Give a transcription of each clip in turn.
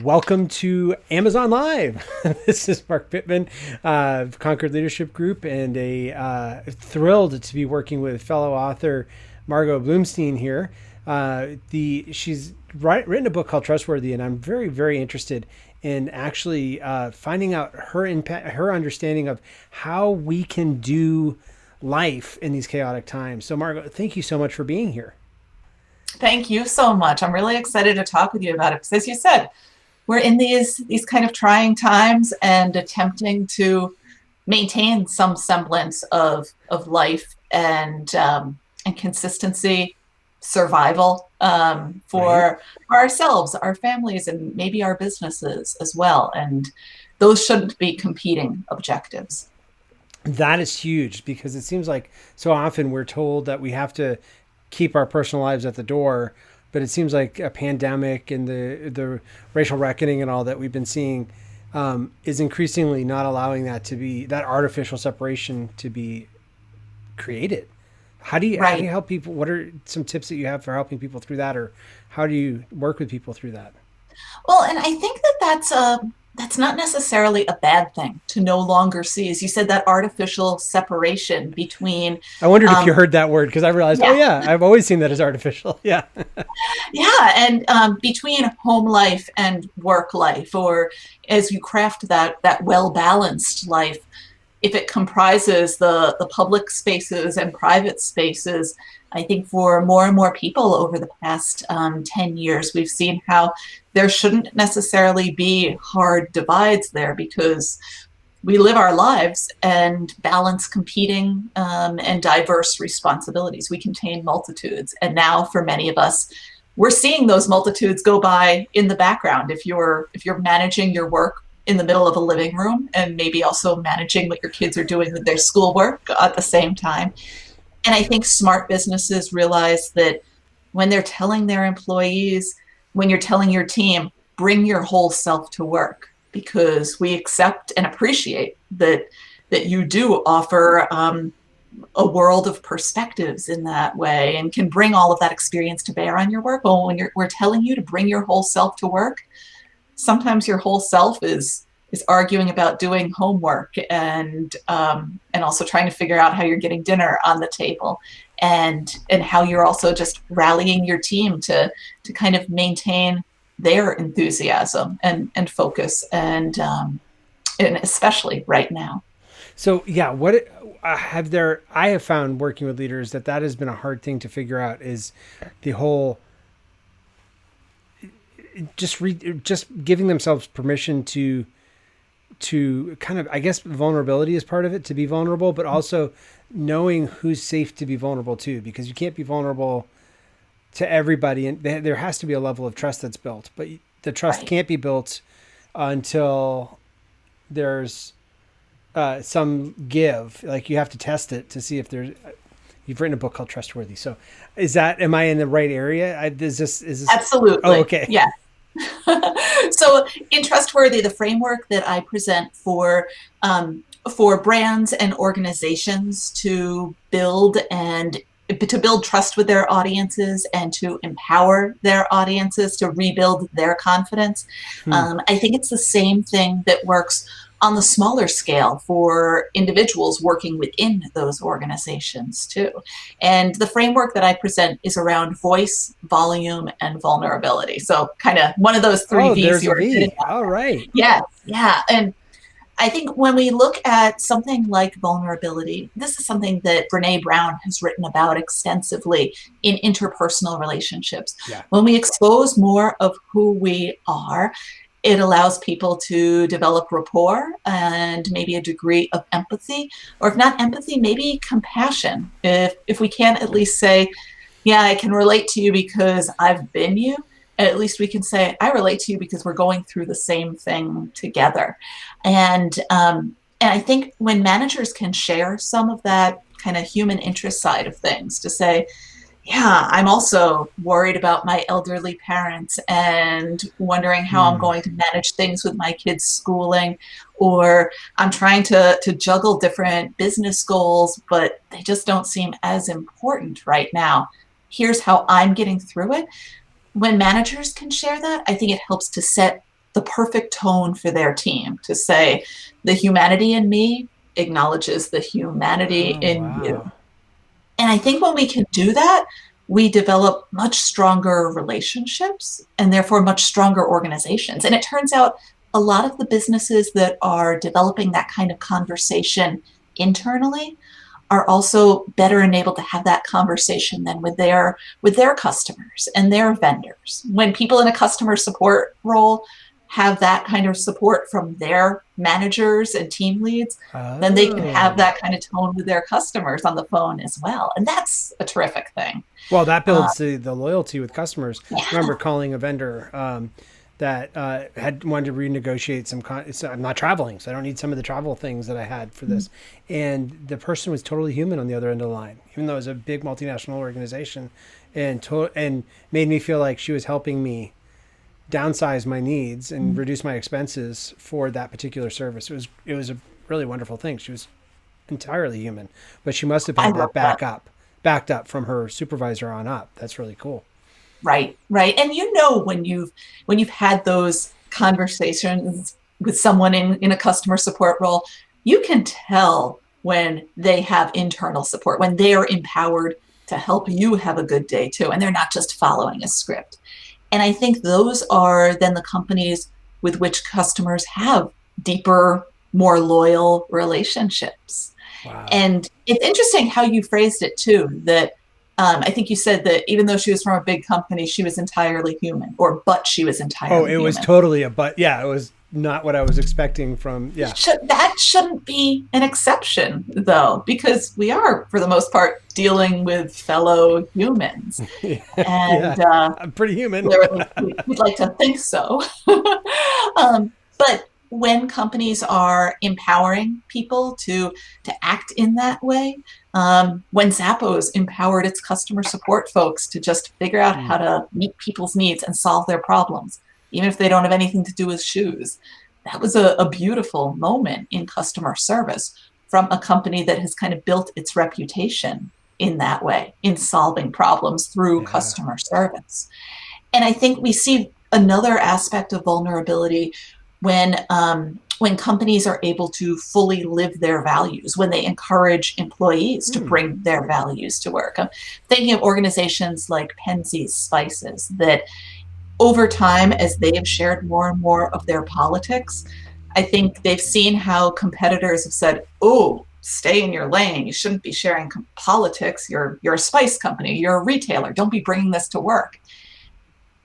Welcome to Amazon Live. This is Mark Pittman of Concord Leadership Group, and thrilled to be working with fellow author Margot Bloomstein here. She's written a book called Trustworthy, and I'm very, very interested in actually finding out her impact, her understanding of how we can do life in these chaotic times. So, Margot, thank you so much for being here. Thank you so much. I'm really excited to talk with you about it because, as you said, we're in these kind of trying times and attempting to maintain some semblance of life and consistency, survival Right. for ourselves, our families, and maybe our businesses as well. And those shouldn't be competing objectives. That is huge because it seems like so often we're told that we have to keep our personal lives at the door, but it seems like a pandemic and the racial reckoning and all that we've been seeing is increasingly not allowing that artificial separation to be created. How do you Right. help people? What are some tips that you have for helping people through that, or how do you work with people through that? Well, and I think that that's not necessarily a bad thing to no longer see, as you said, that artificial separation between, I wondered if you um, heard that word because I realized, oh yeah, yeah, I've always seen that as artificial. Yeah. yeah, and between home life and work life, or as you craft that well balanced life, if it comprises the public spaces and private spaces. I think for more and more people over the past 10 years, we've seen how there shouldn't necessarily be hard divides there because we live our lives and balance competing and diverse responsibilities. We contain multitudes. And now for many of us, we're seeing those multitudes go by in the background. If you're managing your work in the middle of a living room and maybe also managing what your kids are doing with their schoolwork at the same time. And I think smart businesses realize that when they're telling their employees, when you're telling your team, bring your whole self to work, because we accept and appreciate that you do offer a world of perspectives in that way and can bring all of that experience to bear on your work. Well, when we're telling you to bring your whole self to work, sometimes your whole self is arguing about doing homework and also trying to figure out how you're getting dinner on the table, and how you're also just rallying your team to kind of maintain their enthusiasm and focus and especially right now. So yeah, what have there? I have found working with leaders that has been a hard thing to figure out is the whole just giving themselves permission to kind of, I guess vulnerability is part of it, to be vulnerable, but also knowing who's safe to be vulnerable to, because you can't be vulnerable to everybody, and there has to be a level of trust that's built, but the trust Right. can't be built until there's some give. Like you have to test it to see if there's. You've written a book called Trustworthy. So, am I in the right area? Is this? Oh, Absolutely. okay. Yeah. So in Trustworthy, the framework that I present for brands and organizations to build trust with their audiences and to empower their audiences to rebuild their confidence. Hmm. I think it's the same thing that works on the smaller scale for individuals working within those organizations too. And the framework that I present is around voice, volume, and vulnerability. So kind of one of those three Oh, V's there's you a were hitting V. on. All right. Yeah, yeah. And I think when we look at something like vulnerability, this is something that Brene Brown has written about extensively in interpersonal relationships. Yeah. When we expose more of who we are, it allows people to develop rapport and maybe a degree of empathy, or if not empathy, maybe compassion. If we can't at least say, yeah, I can relate to you because I've been you. At least we can say, I relate to you because we're going through the same thing together. And I think when managers can share some of that kind of human interest side of things to say, yeah, I'm also worried about my elderly parents and wondering how I'm Hmm. going to manage things with my kids' schooling, or I'm trying to juggle different business goals, but they just don't seem as important right now. Here's how I'm getting through it. When managers can share that, I think it helps to set the perfect tone for their team to say, the humanity in me acknowledges the humanity Oh, in you. wow. And I think when we can do that, we develop much stronger relationships and therefore much stronger organizations. And it turns out a lot of the businesses that are developing that kind of conversation internally are also better enabled to have that conversation than with their customers and their vendors. When people in a customer support role have that kind of support from their managers and team leads, then they can have Oh. that kind of tone with their customers on the phone as well. And that's a terrific thing. Well, that Uh, builds the loyalty with customers. I yeah. remember calling a vendor that had wanted to renegotiate so I'm not traveling, so I don't need some of the travel things that I had for this. And the person was totally human on the other end of the line, even though it was a big multinational organization, and made me feel like she was helping me downsize my needs and reduce my expenses for that particular service. It was a really wonderful thing. She was entirely human, but she must have I had love that that. backed up from her supervisor on up. That's really cool. Right, right. And when you've had those conversations with someone in a customer support role, you can tell when they have internal support, when they are empowered to help you have a good day too, and they're not just following a script. And I think those are then the companies with which customers have deeper, more loyal relationships. Wow. And it's interesting how you phrased it too, that I think you said that even though she was from a big company, she was entirely human, or but she was Oh, entirely it was human. totally a but. Yeah, it was not what I was expecting from. Yeah. That shouldn't be an exception, though, because we are, for the most part, dealing with fellow humans. Yeah. And I'm pretty human. or at least we'd like to think so. But when companies are empowering people to act in that way, when Zappos empowered its customer support folks to just figure out Mm, how to meet people's needs and solve their problems, even if they don't have anything to do with shoes, that was a beautiful moment in customer service from a company that has kind of built its reputation in that way, in solving problems through yeah. customer service. And I think we see another aspect of vulnerability when companies are able to fully live their values, when they encourage employees to Mm, bring their values to work. I'm thinking of organizations like Penzies Spices that over time, as they have shared more and more of their politics, I think they've seen how competitors have said, oh, stay in your lane. You shouldn't be sharing politics. You're a spice company. You're a retailer. Don't be bringing this to work.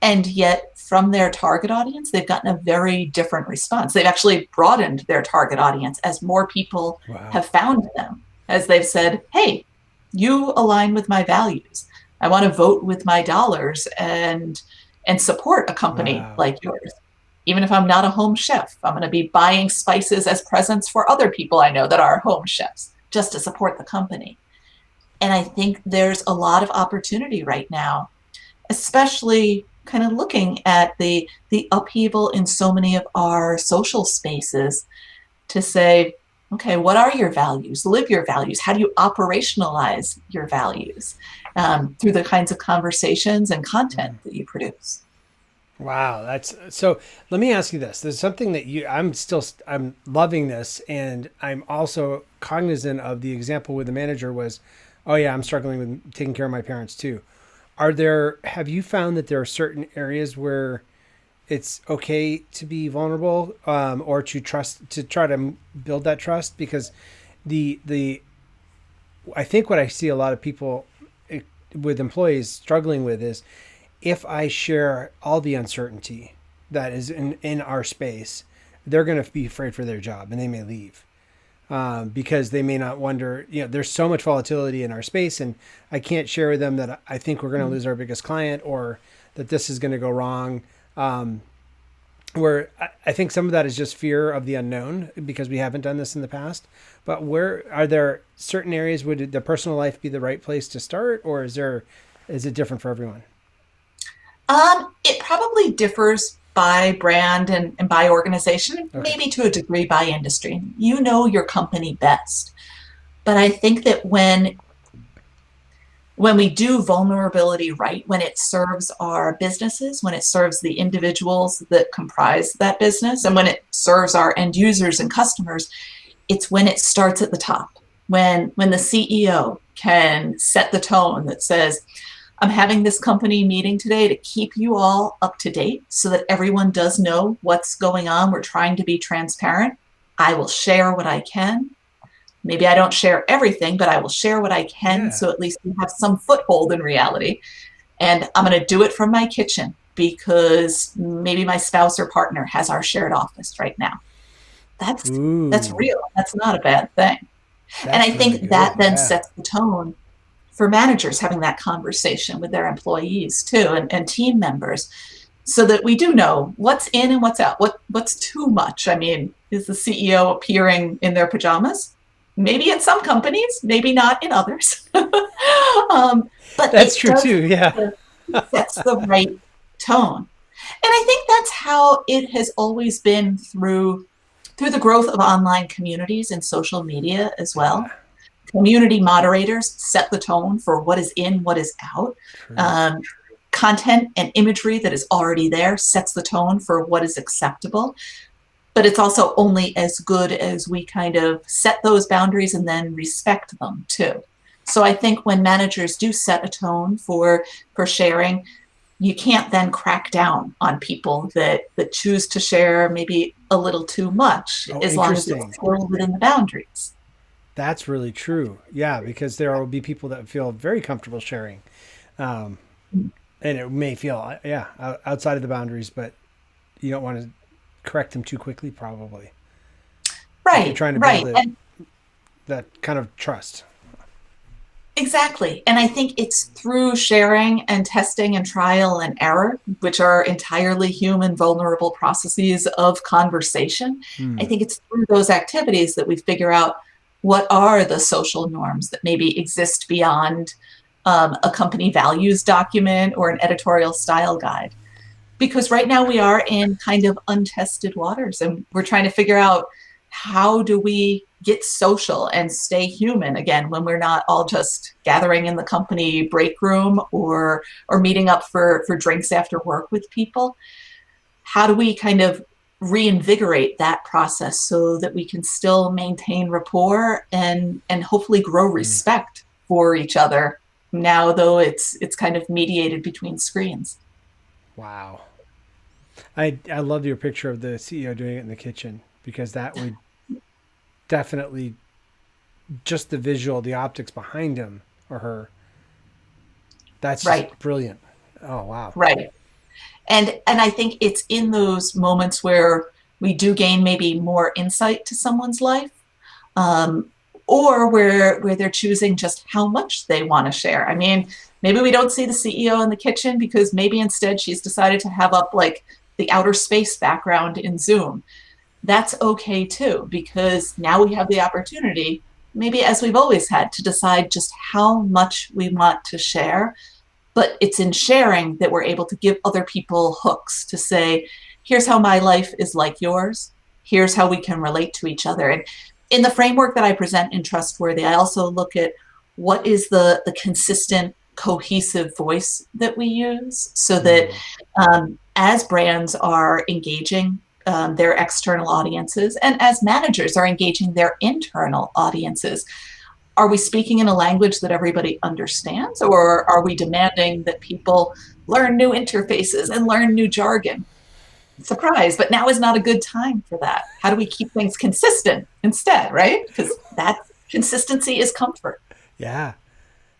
And yet, from their target audience, they've gotten a very different response. They've actually broadened their target audience as more people wow. have found them, as they've said, hey, you align with my values. I want to vote with my dollars and support a company Wow. like yours. Even if I'm not a home chef, I'm going to be buying spices as presents for other people I know that are home chefs just to support the company. And I think there's a lot of opportunity right now, especially kind of looking at the upheaval in so many of our social spaces to say, okay, what are your values? Live your values. How do you operationalize your values through the kinds of conversations and content Mm. that you produce? Wow, that's so. Let me ask you this: there's something that I'm loving this, and I'm also cognizant of the example with the manager was, oh yeah, I'm struggling with taking care of my parents too. Have you found that there are certain areas where it's okay to be vulnerable, or to try to build that trust? Because the I think what I see a lot of people with employees struggling with is if I share all the uncertainty that is in our space, they're going to be afraid for their job and they may leave, because they may not wonder, there's so much volatility in our space and I can't share with them that I think we're going to lose our biggest client or that this is going to go wrong. Where I think some of that is just fear of the unknown because we haven't done this in the past. But where are there certain areas, would the personal life be the right place to start, or is it different for everyone? It probably differs by brand and by organization, Okay. maybe to a degree by industry. You know your company best. But I think that when we do vulnerability right, when it serves our businesses, when it serves the individuals that comprise that business, and when it serves our end users and customers, it's when it starts at the top. When the CEO can set the tone that says, I'm having this company meeting today to keep you all up to date so that everyone does know what's going on. We're trying to be transparent. I will share what I can. Maybe I don't share everything, but I will share what I can. Yeah. So at least we have some foothold in reality. And I'm going to do it from my kitchen because maybe my spouse or partner has our shared office right now. That's real. That's not a bad thing. And I That's really think good. that then Yeah. sets the tone for managers having that conversation with their employees too, and team members, so that we do know what's in and what's out. What's too much? I mean, is the CEO appearing in their pajamas? Maybe in some companies, maybe not in others. But That's true too. Yeah. it sets the right tone. And I think that's how it has always been through the growth of online communities and social media as well. Yeah. Community moderators set the tone for what is in, what is out. True. Content and imagery that is already there sets the tone for what is acceptable. But it's also only as good as we kind of set those boundaries and then respect them too. So I think when managers do set a tone for sharing, you can't then crack down on people that choose to share maybe a little too much, as long as it's still within the boundaries. That's really true. Yeah, because there will be people that feel very comfortable sharing. And it may feel, outside of the boundaries, but you don't want to correct them too quickly, probably. Right, if you're trying to build that kind of trust. Exactly. And I think it's through sharing and testing and trial and error, which are entirely human, vulnerable processes of conversation. I think it's through those activities that we figure out what are the social norms that maybe exist beyond a company values document or an editorial style guide. Because right now we are in kind of untested waters, and we're trying to figure out, how do we get social and stay human again when we're not all just gathering in the company break room or meeting up for drinks after work with people? How do we kind of reinvigorate that process so that we can still maintain rapport and hopefully grow respect for each other now, though it's kind of mediated between screens? Wow. I loved your picture of the CEO doing it in the kitchen, because that would definitely, just the visual, the optics behind him or her, that's just brilliant. Oh, wow. Right. And I think it's in those moments where we do gain maybe more insight to someone's life, or where they're choosing just how much they want to share. I mean, maybe we don't see the CEO in the kitchen because maybe instead she's decided to have up like the outer space background in Zoom. That's okay too, because now we have the opportunity, maybe as we've always had, to decide just how much we want to share. But it's in sharing that we're able to give other people hooks to say, here's how my life is like yours. Here's how we can relate to each other. And in the framework that I present in Trustworthy, I also look at what is the consistent, cohesive voice that we use, so that as brands are engaging their external audiences, and as managers are engaging their internal audiences, are we speaking in a language that everybody understands, or are we demanding that people learn new interfaces and learn new jargon? Surprise, but now is not a good time for that. How do we keep things consistent instead, right? Because that consistency is comfort. Yeah.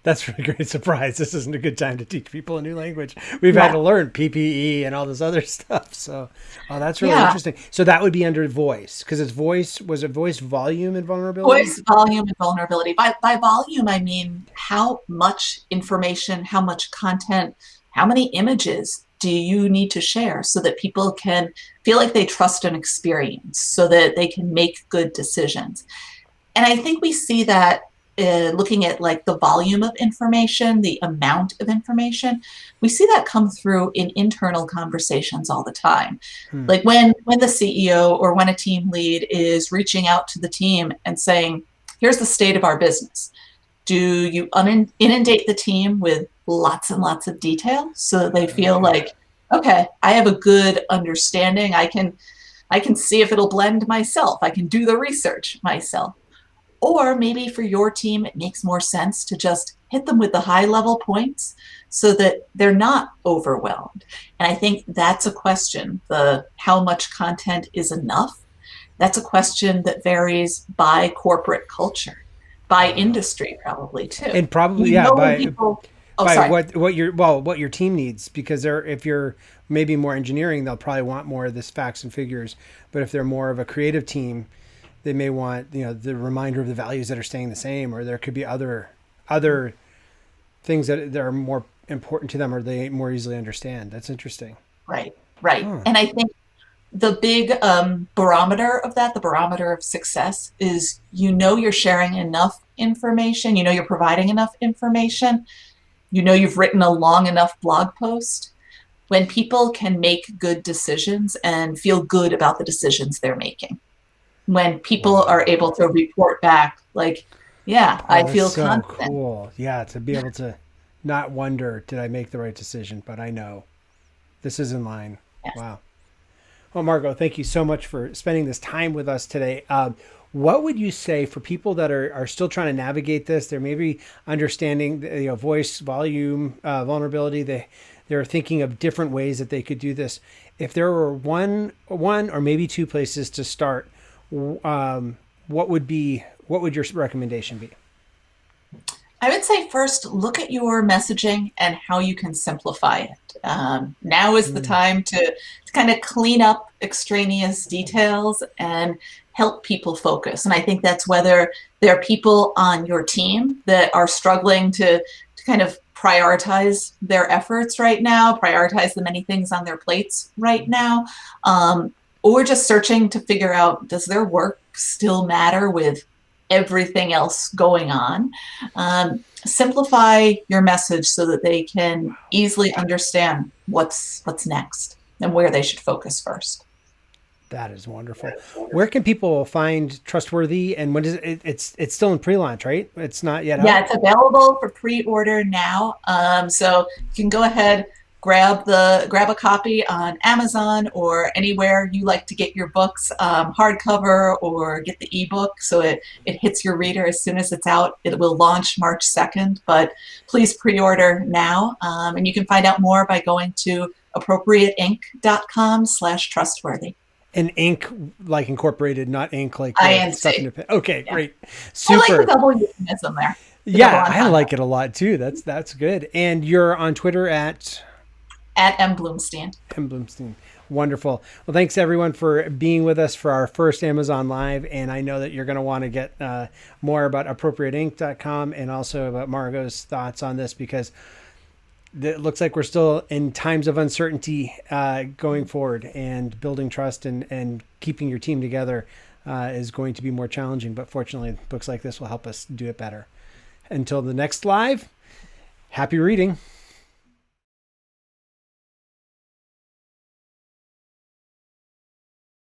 That's a really great surprise. This isn't a good time to teach people a new language. We've had to learn PPE and all this other stuff. So, that's really interesting. So that would be under voice, because it's voice. Was it voice, volume, and vulnerability? Voice, volume, and vulnerability. By volume, I mean how much information, how much content, how many images do you need to share so that people can feel like they trust an experience, so that they can make good decisions. And I think we see that looking at like the volume of information, the amount of information, we see that come through in internal conversations all the time. Like when the CEO or when a team lead is reaching out to the team and saying, here's the state of our business. Do you inundate the team with lots and lots of detail so that they feel like, okay, I have a good understanding. I can see if it'll blend myself. I can do the research myself. Or maybe for your team, it makes more sense to just hit them with the high level points so that they're not overwhelmed. And I think that's a question. The how much content is enough? That's a question that varies by corporate culture, by industry probably too. And probably, You yeah, know when people Oh, by sorry. what your team needs, because if you're maybe more engineering, they'll probably want more of this facts and figures. But if they're more of a creative team, they may want, the reminder of the values that are staying the same, or there could be other things that are more important to them, or they more easily understand. That's interesting. Right, right. Huh. And I think the big barometer of that, the barometer of success, is you're sharing enough information, you're providing enough information, you've written a long enough blog post. When people can make good decisions and feel good about the decisions they're making, when people are Wow. able to report back, like, yeah, Oh, I that's feel so confident. cool. Yeah, to be able to not wonder, did I make the right decision? But I know this is in line. Yes. Wow. Well, Margot, thank you so much for spending this time with us today. What would you say for people that are still trying to navigate this? They're maybe understanding, voice, volume, vulnerability. They're thinking of different ways that they could do this. If there were one or maybe two places to start, what would your recommendation be? I would say first, look at your messaging and how you can simplify it. Now is the Mm, time to kind of clean up extraneous details and help people focus. And I think that's whether there are people on your team that are struggling to kind of prioritize their efforts right now, prioritize the many things on their plates right now, or just searching to figure out, does their work still matter with everything else going on? Simplify your message so that they can easily understand what's next and where they should focus first. that is wonderful. Where can people find Trustworthy, and when is it's still in pre-launch, right? It's not yet Yeah, out. it's available for pre-order now. So you can go ahead, grab a copy on Amazon or anywhere you like to get your books, hardcover or get the ebook, so it hits your reader as soon as it's out. It will launch March 2nd, but please pre-order now. And you can find out more by going to appropriateinc.com/trustworthy. And ink, like incorporated, not ink like the stuff in INC. your pen. Okay, Yeah. great, I like the super. double euphemism there, the double Yeah, I entendre. like it a lot too. That's good. And you're on Twitter at At M. Bloomstein. M Bloomstein. Wonderful. Well, thanks everyone for being with us for our first Amazon Live. And I know that you're going to want to get more about appropriateinc.com and also about Margot's thoughts on this, because it looks like we're still in times of uncertainty going forward, and building trust and keeping your team together is going to be more challenging. But fortunately, books like this will help us do it better. Until the next live, happy reading.